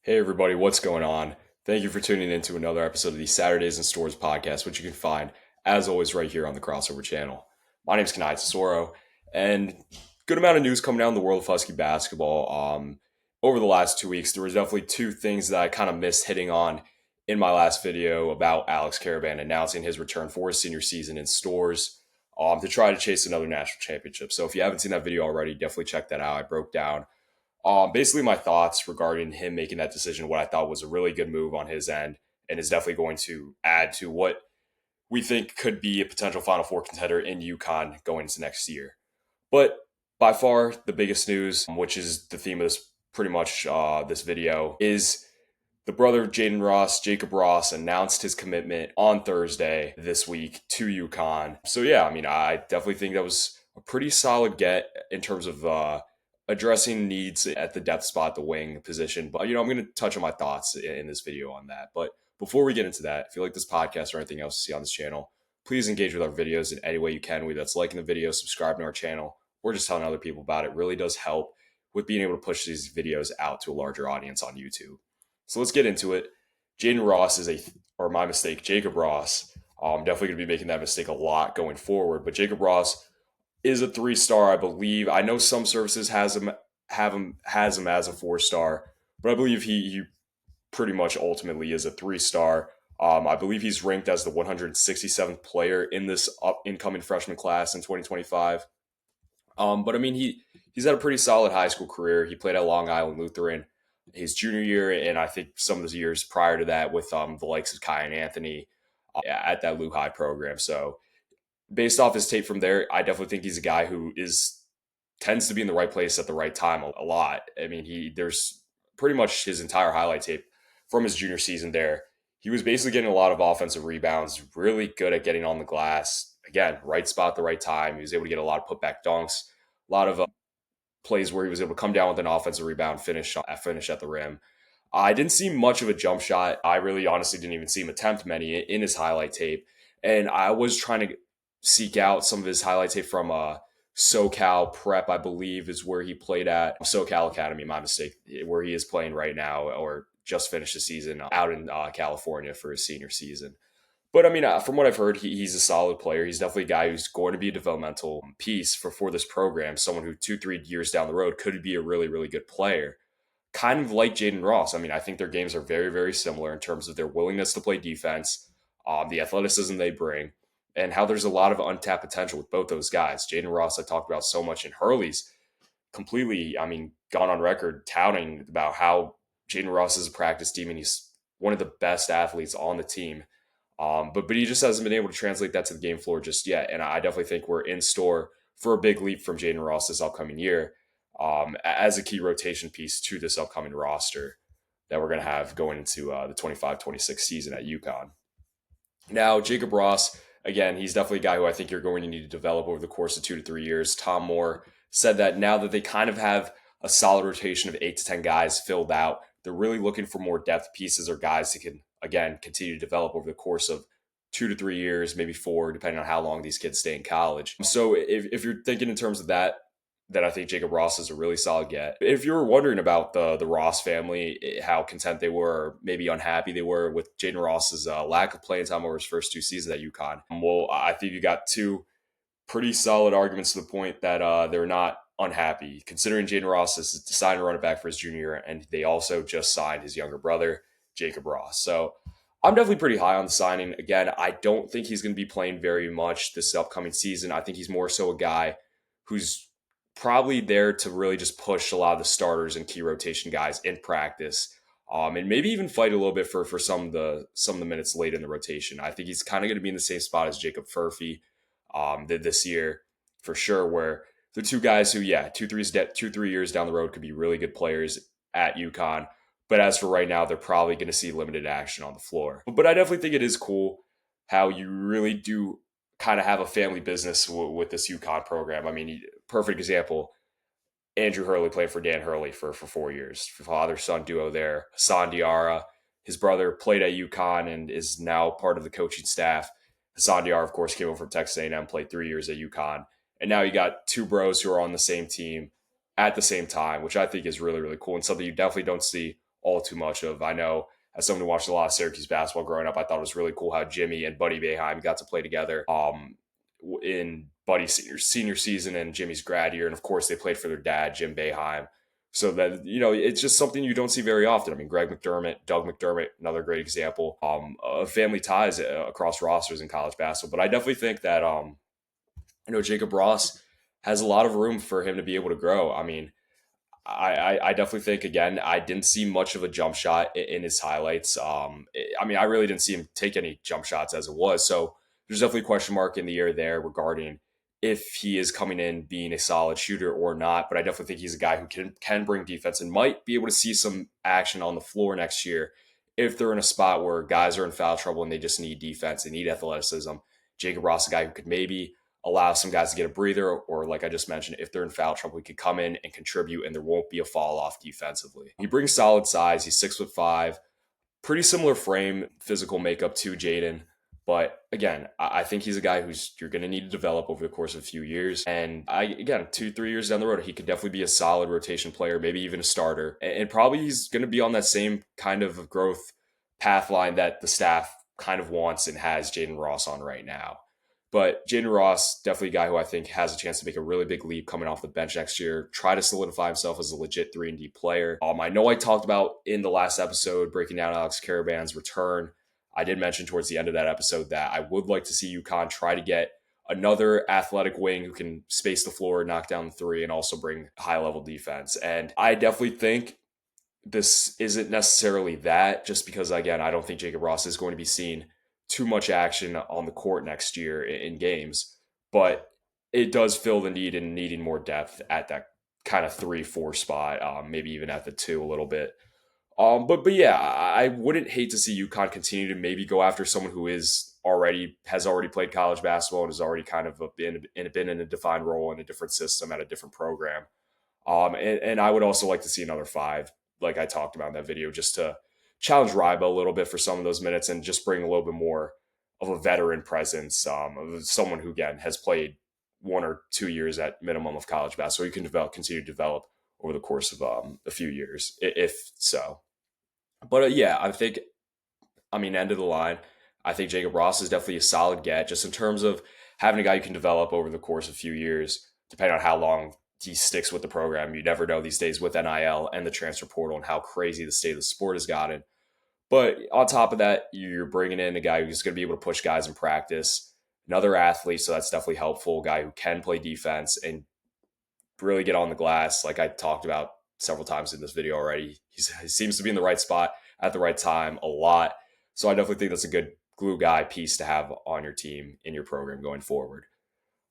Hey everybody, what's going on? Thank you for tuning in to another episode of the Saturdays in Stores podcast, which you can find, as always, right here on the Crossover channel. My name is Kanaye, and good amount of news coming out in the world of Husky basketball. Over the last 2 weeks, there was definitely two things that I kind of missed hitting on in my last video about Alex Caravan announcing his return for his senior season in Stores to try to chase another national championship. So if you haven't seen that video already, definitely check that out. I broke down basically, my thoughts regarding him making that decision, what I thought was a really good move on his end, and is definitely going to add to what we think could be a potential Final Four contender in UConn going into next year. But by far, the biggest news, which is the theme of this pretty much this video, is the brother of Jayden Ross, Jacob Ross, announced his commitment on Thursday this week to UConn. So yeah, I mean, I definitely think that was a pretty solid get in terms of addressing needs at the depth spot, the wing position. But I'm going to touch on my thoughts in this video on that. But before we get into that, if you like this podcast or anything else you see on this channel, please engage with our videos in any way you can, whether that's liking the video, subscribing to our channel, or just telling other people about it. It really does help with being able to push these videos out to a larger audience on YouTube. So let's get into it. Jayden Ross Jacob Ross. I'm definitely going to be making that mistake a lot going forward. But Jacob Ross is a 3-star, I believe. I know some services has him as a 4-star, but I believe he pretty much ultimately is a 3-star. I believe he's ranked as the 167th player in this incoming freshman class in 2025. But I mean, he's had a pretty solid high school career. He played at Long Island Lutheran his junior year, and I think some of the years prior to that with the likes of Kai and Anthony at that Lou High program. So based off his tape from there, I definitely think he's a guy who tends to be in the right place at the right time a lot. I mean, there's pretty much his entire highlight tape from his junior season there. He was basically getting a lot of offensive rebounds, really good at getting on the glass. Again, right spot at the right time. He was able to get a lot of putback dunks, a lot of plays where he was able to come down with an offensive rebound, finish at the rim. I didn't see much of a jump shot. I really honestly didn't even see him attempt many in his highlight tape. And I was trying to seek out some of his highlight tape from SoCal Prep, I believe, is where he played at. SoCal Academy, my mistake, where he is playing right now or just finished the season out in California for his senior season. But I mean, from what I've heard, he's a solid player. He's definitely a guy who's going to be a developmental piece for this program, someone who 2-3 years down the road could be a really, really good player. Kind of like Jayden Ross. I mean, I think their games are very, very similar in terms of their willingness to play defense, the athleticism they bring, and how there's a lot of untapped potential with both those guys. Jayden Ross, I talked about so much, and Hurley's completely, I mean, gone on record touting about how Jayden Ross is a practice team and he's one of the best athletes on the team. But he just hasn't been able to translate that to the game floor just yet. And I definitely think we're in store for a big leap from Jayden Ross this upcoming year as a key rotation piece to this upcoming roster that we're going to have going into the 25-26 season at UConn. Now, Jacob Ross, again, he's definitely a guy who I think you're going to need to develop over the course of 2 to 3 years. Tom Moore said that now that they kind of have a solid rotation of 8 to 10 guys filled out, they're really looking for more depth pieces or guys that can, again, continue to develop over the course of 2 to 3 years, maybe 4, depending on how long these kids stay in college. So if you're thinking in terms of that, then I think Jacob Ross is a really solid get. If you were wondering about the Ross family, how content they were, or maybe unhappy they were with Jayden Ross's lack of playing time over his first 2 seasons at UConn, well, I think you got 2 pretty solid arguments to the point that they're not unhappy, considering Jayden Ross has decided to run it back for his junior year, and they also just signed his younger brother, Jacob Ross. So I'm definitely pretty high on the signing. Again, I don't think he's going to be playing very much this upcoming season. I think he's more so a guy who's probably there to really just push a lot of the starters and key rotation guys in practice, and maybe even fight a little bit for some of the minutes late in the rotation. I think he's kind of going to be in the same spot as Jacob Furphy did this year for sure, where the 2 guys who, 2-3 years down the road could be really good players at UConn. But as for right now, they're probably going to see limited action on the floor. But I definitely think it is cool how you really do kind of have a family business with this UConn program. I mean, perfect example, Andrew Hurley played for Dan Hurley for 4 years. Father-son duo there. Hassan Diarra, his brother, played at UConn and is now part of the coaching staff. Hassan Diarra, of course, came over from Texas A&M, played 3 years at UConn. And now you got 2 bros who are on the same team at the same time, which I think is really, really cool and something you definitely don't see all too much of. I know as someone who watched a lot of Syracuse basketball growing up, I thought it was really cool how Jimmy and Buddy Boeheim got to play together in Buddy's senior season and Jimmy's grad year. And of course, they played for their dad, Jim Boeheim. So that, it's just something you don't see very often. I mean, Greg McDermott, Doug McDermott, another great example of family ties across rosters in college basketball. But I definitely think that, Jacob Ross has a lot of room for him to be able to grow. I mean, I definitely think, again, I didn't see much of a jump shot in his highlights. I really didn't see him take any jump shots as it was. So there's definitely a question mark in the air there regarding if he is coming in being a solid shooter or not. But I definitely think he's a guy who can bring defense and might be able to see some action on the floor next year if they're in a spot where guys are in foul trouble and they just need defense, they need athleticism. Jacob Ross, a guy who could maybe allow some guys to get a breather, or like I just mentioned, if they're in foul trouble, he could come in and contribute and there won't be a fall off defensively. He brings solid size. He's 6'5", pretty similar frame, physical makeup to Jayden. But again, I think he's a guy who's you're going to need to develop over the course of a few years. And again, 2-3 years down the road, he could definitely be a solid rotation player, maybe even a starter. And probably he's going to be on that same kind of growth path line that the staff kind of wants and has Jayden Ross on right now. But Jayden Ross, definitely a guy who I think has a chance to make a really big leap coming off the bench next year, try to solidify himself as a legit 3-and-D player. I know I talked about in the last episode breaking down Alex Karaban's return. I did mention towards the end of that episode that I would like to see UConn try to get another athletic wing who can space the floor, knock down the three, and also bring high-level defense. And I definitely think this isn't necessarily that, just because, again, I don't think Jacob Ross is going to be seen too much action on the court next year in games, but it does fill the need in needing more depth at that kind of 3-4 spot, maybe even at the 2 a little bit. But yeah, I wouldn't hate to see UConn continue to maybe go after someone who has already played college basketball and has already kind of been in a defined role in a different system at a different program. And I would also like to see another 5, like I talked about in that video, just to challenge Ryba a little bit for some of those minutes and just bring a little bit more of a veteran presence, of someone who, again, has played 1 or 2 years at minimum of college basketball. So you can continue to develop over the course of a few years, if so. But yeah, end of the line, I think Jacob Ross is definitely a solid get, just in terms of having a guy you can develop over the course of a few years, depending on how long he sticks with the program. You never know these days with NIL and the transfer portal and how crazy the state of the sport has gotten. But on top of that, you're bringing in a guy who's going to be able to push guys in practice, another athlete, so that's definitely helpful, a guy who can play defense and really get on the glass, like I talked about several times in this video already. He seems to be in the right spot at the right time a lot. So I definitely think that's a good glue guy piece to have on your team in your program going forward.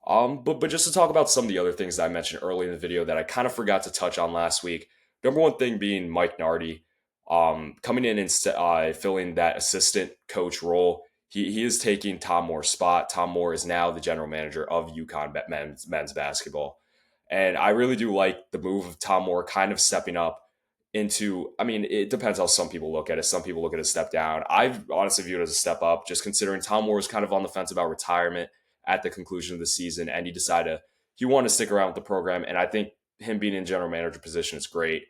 But just to talk about some of the other things that I mentioned early in the video that I kind of forgot to touch on last week. Number one thing being Mike Nardi, coming in and filling that assistant coach role. He is taking Tom Moore's spot. Tom Moore is now the general manager of UConn men's basketball. And I really do like the move of Tom Moore kind of stepping up into, it depends how some people look at it. Some people look at it as a step down. I honestly view it as a step up, just considering Tom Moore was kind of on the fence about retirement at the conclusion of the season, and he wanted to stick around with the program. And I think him being in general manager position is great.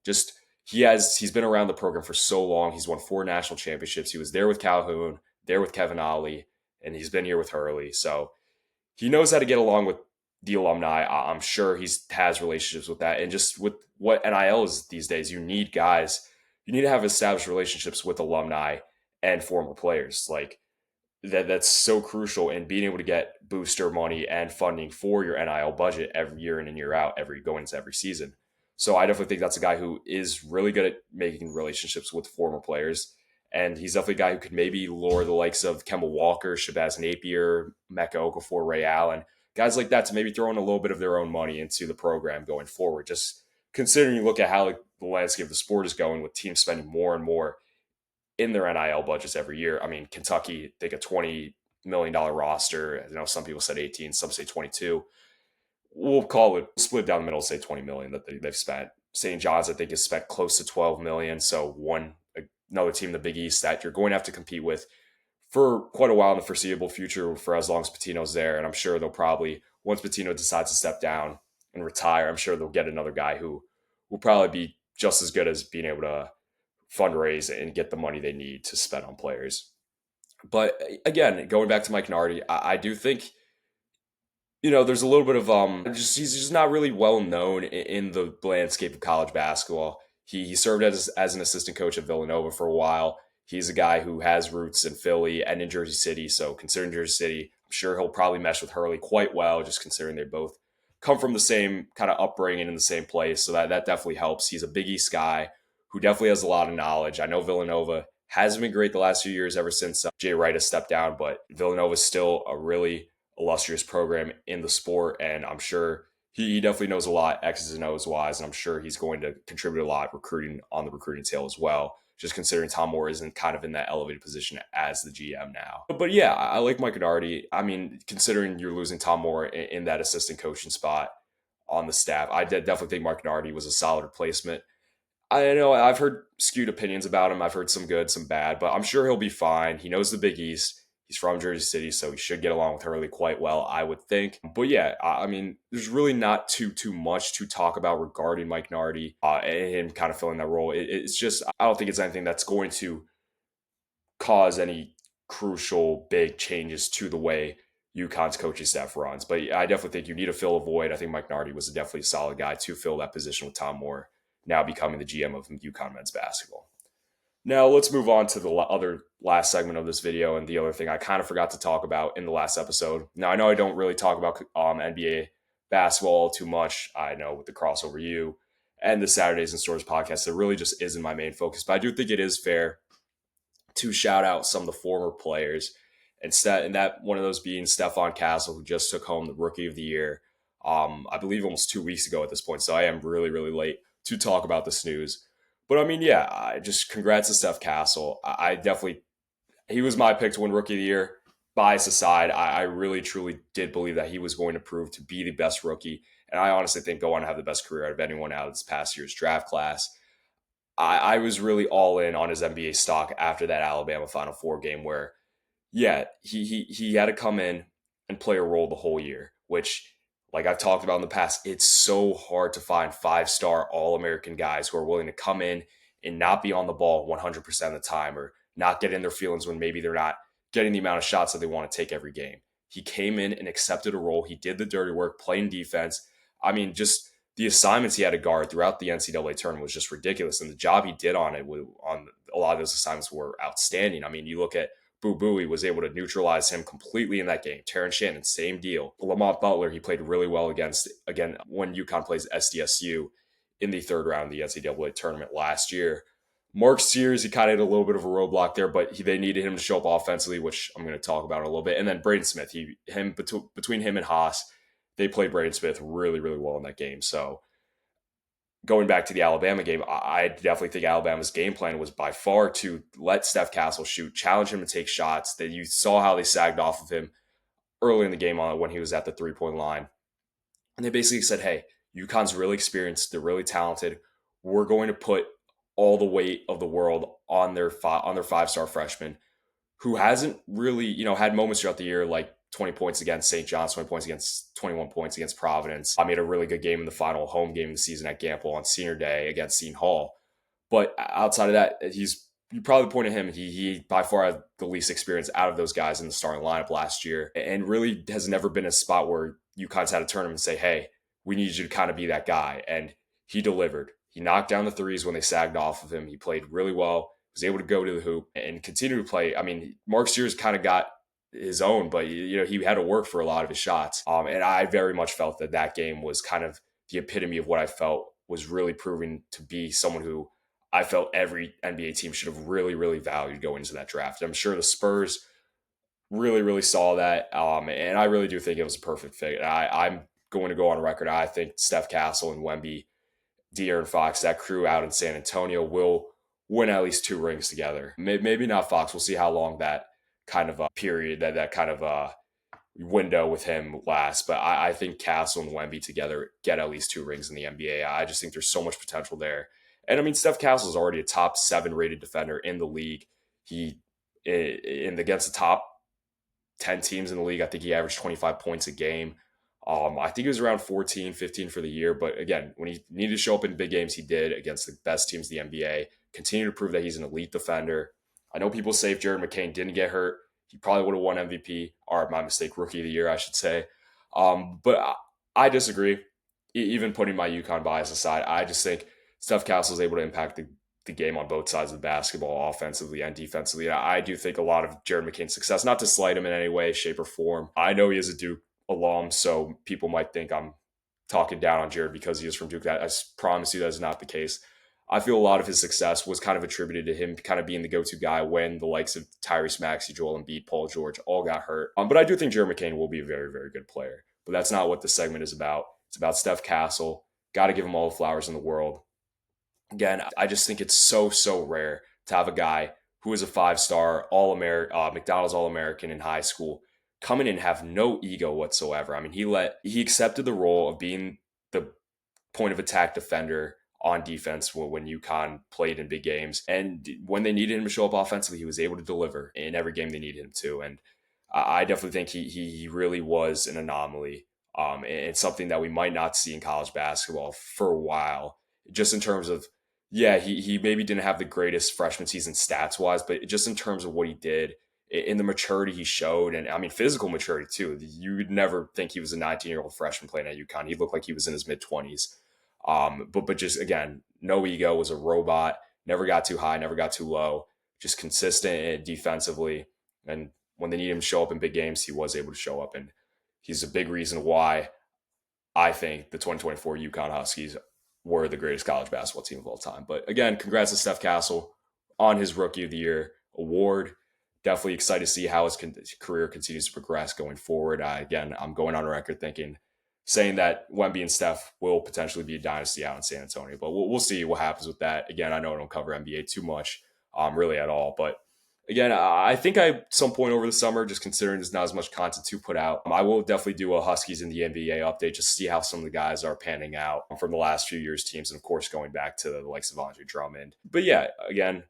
Just he's been around the program for so long. He's won 4 national championships. He was there with Calhoun, there with Kevin Ollie, and he's been here with Hurley. So he knows how to get along with the alumni. I'm sure he has relationships with that. And just with what NIL is these days, you need to have established relationships with alumni and former players. Like that's so crucial in being able to get booster money and funding for your NIL budget every year in and year out, going into every season. So I definitely think that's a guy who is really good at making relationships with former players. And he's definitely a guy who could maybe lure the likes of Kemba Walker, Shabazz Napier, Mecca Okafor, Ray Allen, guys like that to maybe throw in a little bit of their own money into the program going forward. Just considering you look at how the landscape of the sport is going with teams spending more and more in their NIL budgets every year. Kentucky, they get $20 million roster. I know some people said 18, some say 22. We'll call it split down the middle, say 20 million that they've spent. St. John's, I think, has spent close to 12 million. So another team in the Big East that you're going to have to compete with for quite a while in the foreseeable future, for as long as Pitino's there. And I'm sure they'll probably, once Pitino decides to step down and retire, I'm sure they'll get another guy who will probably be just as good as being able to fundraise and get the money they need to spend on players. But again, going back to Mike Nardi, I do think there's a little bit of he's just not really well known in the landscape of college basketball. He served as an assistant coach at Villanova for a while. He's a guy who has roots in Philly and in Jersey City. So considering Jersey City, I'm sure he'll probably mesh with Hurley quite well, just considering they both come from the same kind of upbringing in the same place. So that definitely helps. He's a Big East guy who definitely has a lot of knowledge. I know Villanova hasn't been great the last few years ever since Jay Wright has stepped down, but Villanova is still a really illustrious program in the sport, and I'm sure he definitely knows a lot X's and O's wise, and I'm sure he's going to contribute a lot recruiting on the recruiting tail as well. Just considering Tom Moore isn't kind of in that elevated position as the GM now. But yeah, I like Mike Nardi. I mean, considering you're losing Tom Moore in that assistant coaching spot on the staff, I definitely think Mike Nardi was a solid replacement. I know I've heard skewed opinions about him. I've heard some good, some bad, but I'm sure he'll be fine. He knows the Big East. He's from Jersey City, so he should get along with Hurley quite well, I would think. But yeah, I mean, there's really not too much to talk about regarding Mike Nardi and him kind of filling that role. It's just I don't think it's anything that's going to cause any crucial big changes to the way UConn's coaching staff runs. But I definitely think you need to fill a void. I think Mike Nardi was definitely a solid guy to fill that position with Tom Moore, now becoming the GM of UConn men's basketball. Now let's move on to the other last segment of this video, and the other thing I kind of forgot to talk about in the last episode. Now I know I don't really talk about NBA basketball too much. I know with the Crossover U and the Saturdays and Stores podcast, it really just isn't my main focus. But I do think it is fair to shout out some of the former players, and that one of those being Stephon Castle, who just took home the Rookie of the Year. I believe almost 2 weeks ago at this point. So I am really late to talk about this news. But I mean, yeah, I just congrats to Steph Castle. I definitely, he was my pick to win Rookie of the Year. Bias aside, I really truly did believe that he was going to prove to be the best rookie. And I honestly think go on to have the best career out of anyone out of this past year's draft class. I was really all in on his NBA stock after that Alabama Final Four game where, yeah, he had to come in and play a role the whole year, which, like I've talked about in the past, it's so hard to find 5-star All-American guys who are willing to come in and not be on the ball 100% of the time, or not get in their feelings when maybe they're not getting the amount of shots that they want to take every game. He came in and accepted a role. He did the dirty work, playing defense. I mean, just the assignments he had to guard throughout the NCAA tournament was just ridiculous. And the job he did on a lot of those assignments were outstanding. I mean, you look at Boo Boo, he was able to neutralize him completely in that game. Terrence Shannon, same deal. Lamont Butler, he played really well against, again, when UConn plays SDSU in the third round of the NCAA tournament last year. Mark Sears, he kind of had a little bit of a roadblock there, but they needed him to show up offensively, which I'm going to talk about in a little bit. And then Braden Smith, between him and Haas, they played Braden Smith really well in that game. So going back to the Alabama game, I definitely think Alabama's game plan was by far to let Steph Castle shoot, challenge him to take shots. That you saw how they sagged off of him early in the game on when he was at the 3-point line. And they basically said, hey, UConn's really experienced. They're really talented. We're going to put all the weight of the world on their 5-star freshman, who hasn't really, had moments throughout the year like 20 points against St. John's, 21 points against Providence. I made a really good game in the final home game of the season at Gamble on senior day against Seton Hall. But outside of that, you probably point at him. He by far had the least experience out of those guys in the starting lineup last year, and really has never been a spot where UConn's had to turn him and say, hey, we need you to kind of be that guy. And he delivered. He knocked down the threes when they sagged off of him. He played really well, was able to go to the hoop and continue to play. I mean, Mark Sears kind of got his own, but he had to work for a lot of his shots. And I very much felt that game was kind of the epitome of what I felt was really proving to be someone who I felt every NBA team should have really valued going into that draft. I'm sure the Spurs really saw that. And I really do think it was a perfect fit. I'm going to go on record. I think Steph Castle and Wemby, De'Aaron Fox, that crew out in San Antonio will win at least 2 rings together. Maybe not Fox. We'll see how long that kind of a period, that kind of a window with him lasts. But I think Castle and Wemby together get at least 2 rings in the NBA. I just think there's so much potential there. And I mean, Steph Castle is already a top 7 rated defender in the league. Against the top 10 teams in the league, I think he averaged 25 points a game. I think he was around 14, 15 for the year. But again, when he needed to show up in big games, he did against the best teams in the NBA. Continue to prove that he's an elite defender. I know people say if Jared McCain didn't get hurt, he probably would have won MVP, or my mistake, Rookie of the Year, I should say. But I disagree. Even putting my UConn bias aside, I just think Steph Castle is able to impact the game on both sides of the basketball, offensively and defensively. I do think a lot of Jared McCain's success, not to slight him in any way, shape, or form. I know he is a Duke alum, so people might think I'm talking down on Jared because he is from Duke. I promise you that is not the case. I feel a lot of his success was kind of attributed to him kind of being the go-to guy when the likes of Tyrese Maxey, Joel Embiid, Paul George all got hurt. But I do think Jared McCain will be a very, very good player. But that's not what this segment is about. It's about Steph Castle. Got to give him all the flowers in the world. Again, I just think it's so, so rare to have a guy who is a five-star All-American, McDonald's All-American in high school come in and have no ego whatsoever. I mean, he accepted the role of being the point of attack defender on defense when UConn played in big games. And when they needed him to show up offensively, he was able to deliver in every game they needed him to. And I definitely think he really was an anomaly. And something that we might not see in college basketball for a while, just in terms of, yeah, he maybe didn't have the greatest freshman season stats wise, but just in terms of what he did, in the maturity he showed, and I mean physical maturity too. You would never think he was a 19-year-old freshman playing at UConn. He looked like he was in his mid-20s. But just again, no ego, was a robot, never got too high, never got too low, just consistent defensively. And when they need him to show up in big games, he was able to show up. And he's a big reason why I think the 2024 UConn Huskies were the greatest college basketball team of all time. But again, congrats to Steph Castle on his Rookie of the Year award. Definitely excited to see how his career continues to progress going forward. Again, I'm going on record saying that Wemby and Steph will potentially be a dynasty out in San Antonio, but we'll see what happens with that. Again, I know I don't cover NBA too much, really at all, but again, I think at some point over the summer, just considering there's not as much content to put out, I will definitely do a Huskies in the NBA update, just to see how some of the guys are panning out from the last few years' teams, and of course going back to the likes of Andre Drummond. But yeah, again,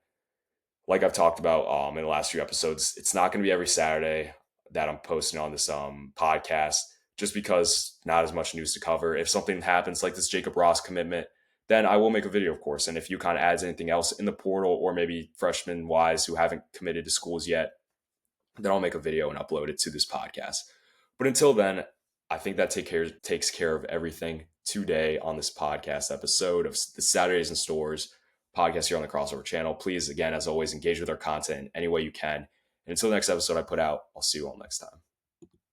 like I've talked about in the last few episodes, it's not going to be every Saturday that I'm posting on this podcast, just because not as much news to cover. If something happens like this Jacob Ross commitment, then I will make a video, of course. And if UConn adds anything else in the portal, or maybe freshman wise who haven't committed to schools yet, then I'll make a video and upload it to this podcast. But until then, I think that takes care of everything today on this podcast episode of the Saturdays in Stores podcast here on the Crossover channel. Please, again, as always, engage with our content in any way you can. And until the next episode I put out, I'll see you all next time.